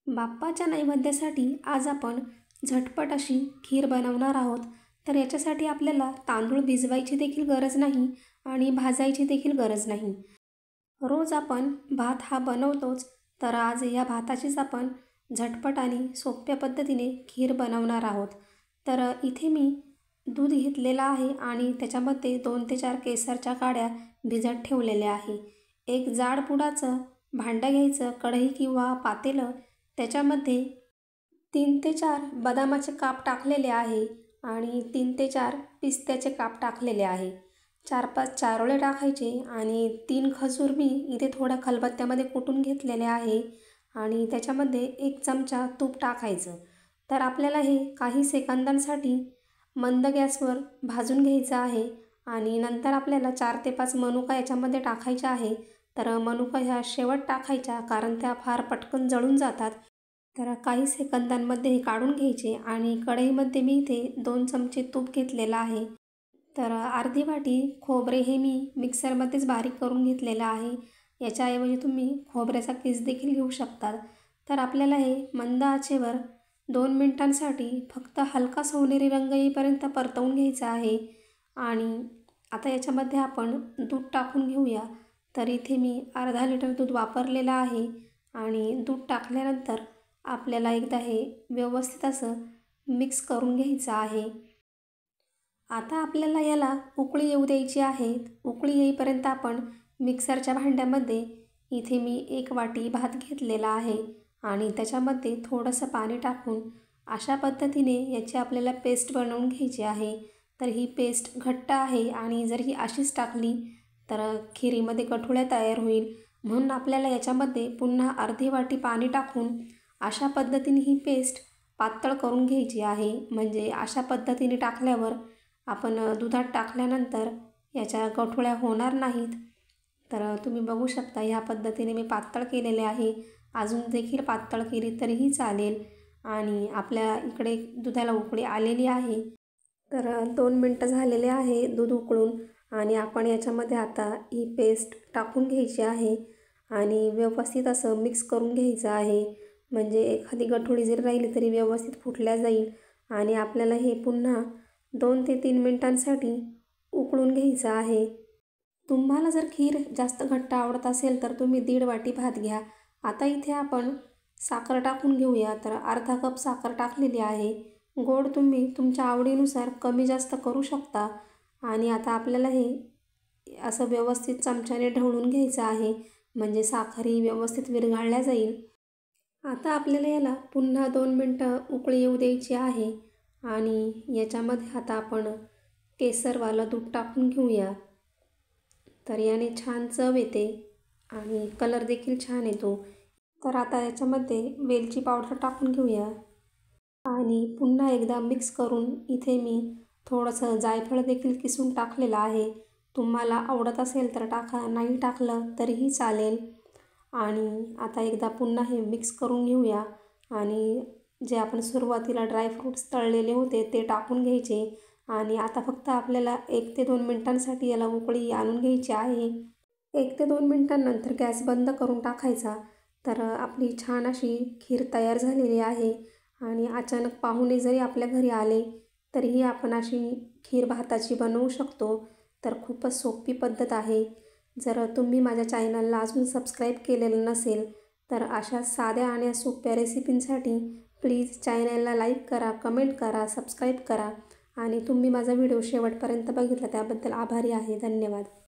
बाप्पाच्या नैवेद्यासाठी आज आपण झटपट अशी खीर बनवणार आहोत. तर याच्यासाठी आपल्याला तांदूळ भिजवायची देखील गरज नाही आणि भाजायची देखील गरज नाही. रोज आपण भात हा बनवतोच, तर आज या भाताचीच आपण झटपट आणि सोप्या पद्धतीने खीर बनवणार आहोत. तर इथे मी दूध घेतलेलं आहे आणि त्याच्यामध्ये 2 ते 4 केसरच्या काड्या भिजत ठेवलेल्या आहे. एक जाड बुडाचं भांडं घ्यायचं, कढई किंवा पातेलं. त्याच्यामध्ये 3 ते 4 बदामाचे काप टाकलेले आहे आणि 3 ते 4 पिस्त्याचे काप टाकलेले आहे. 4-5 चारोळे टाकायचे आणि 3 खजूर मी इथे थोड्या खलबत्त्यामध्ये कुटून घेतलेले आहे आणि त्याच्यामध्ये 1 चमचा तूप टाकायचं. तर आपल्याला हे काही सेकंदांसाठी मंद गॅसवर भाजून घ्यायचं आहे आणि नंतर आपल्याला 4 ते 5 मनुका याच्यामध्ये टाकायच्या आहे. तर मनुका ह्या शेवट टाकायच्या, कारण त्या फार पटकन जळून जातात. तर काही सेकंदांमध्ये हे काढून घ्यायचे आणि कढईमध्ये मी इथे 2 चमचे तूप घेतलेलं आहे. तर अर्धी वाटी खोबरे हे मी मिक्सरमध्येच बारीक करून घेतलेलं आहे. याच्याऐवजी तुम्ही खोबऱ्याचा किस देखील घेऊ शकतात. तर आपल्याला हे मंद आचेवर 2 मिनिटांसाठी फक्त हलका सोनेरी रंग येईपर्यंत परतवून घ्यायचा आहे. आणि आता याच्यामध्ये आपण दूध टाकून घेऊया. तर इथे मी अर्धा लिटर दूध वापरलेलं आहे आणि दूध टाकल्यानंतर आपल्याला एकदा हे व्यवस्थित असं मिक्स करून घ्यायचं आहे. आता आपल्याला याला उकळी येऊ द्यायची आहे. उकळी येईपर्यंत आपण मिक्सरच्या भांड्यामध्ये इथे मी 1 वाटी भात घेतलेला आहे आणि त्याच्यामध्ये थोडंसं पाणी टाकून अशा पद्धतीने याची आपल्याला पेस्ट बनवून घ्यायची आहे. तर ही पेस्ट घट्ट आहे आणि जर ही अशीच टाकली तर खिरीमध्ये गठुळ्या तयार होईल. म्हणून आपल्याला याच्यामध्ये पुन्हा अर्धी वाटी पाणी टाकून अशा पद्धतीने ही पेस्ट पातळ करून घ्यायची आहे. म्हणजे अशा पद्धतीने टाकल्यावर आपण दुधात टाकल्यानंतर याच्या गठुळ्या होणार नाहीत. तर तुम्ही बघू शकता ह्या पद्धतीने मी पातळ केलेले आहे. अजून देखील पातळ केली तरीही चालेल. आणि आपल्या इकडे दुधाला उकळी आलेली आहे. तर 2 मिनटं झालेले आहे दूध उकळून आणि आपण याच्यामध्ये आता ही पेस्ट टाकून घ्यायची आहे आणि व्यवस्थित असं मिक्स करून घ्यायचं आहे. म्हणजे एखादी गठुळी जरी राहिली तरी व्यवस्थित फुटल्या जाईल. आणि आपल्याला हे पुन्हा 2 ते 3 मिनिटांसाठी उकळून घ्यायचं आहे. तुम्हाला जर खीर जास्त घट्ट आवडत असेल तर तुम्ही 1.5 वाटी भात घ्या. आता इथे आपण साखर टाकून घेऊया. तर अर्धा कप साखर टाकलेली आहे. गोड तुम्ही तुमच्या आवडीनुसार कमी जास्त करू शकता. आणि आता आपल्याला हे असं व्यवस्थित चमच्याने ढवळून घ्यायचं आहे, म्हणजे साखर ही व्यवस्थित विरघळल्या जाईल. आता आपल्याला याला पुन्हा 2 मिनटं उकळी येऊ द्यायची आहे आणि याच्यामध्ये आता आपण केसरवालं दूध टाकून घेऊया. तर याने छान चव येते आणि कलर देखील छान येतो. तर आता याच्यामध्ये वेलची पावडर टाकून घेऊया आणि पुन्हा एकदा मिक्स करून इथे मी थोडंसं जायफळ देखील किसून टाकलेलं आहे. तुम्हाला आवडत असेल तर टाका, नाही टाकलं तरीही चालेल. आणि आता एकदा पुन्हा हे मिक्स करून घेऊया आणि जे आपण सुरुवातीला ड्रायफ्रूट्स तळलेले होते ते टाकून घ्यायचे. आणि आता फक्त आपल्याला 1 ते 2 मिनिटांसाठी याला उकळी आणून घ्यायची आहे. 1 ते 2 मिनिटांनंतर गॅस बंद करून टाकायचा. तर आपली छान अशी खीर तयार झालेली आहे. आणि अचानक पाहुणे जरी आपल्या घरी आले तरीही आपण अशी खीर भाताची बनवू शकतो. तर खूपच सोपी पद्धत आहे. जर तुम्ही माझ्या चॅनलला अजून सबस्क्राईब केलेलं नसेल तर अशा साध्या आणि सोप्या रेसिपींसाठी प्लीज चॅनलला लाईक करा, कमेंट करा, सबस्क्राईब करा. आणि तुम्ही माझा व्हिडिओ शेवटपर्यंत बघितला त्याबद्दल आभारी आहे. धन्यवाद.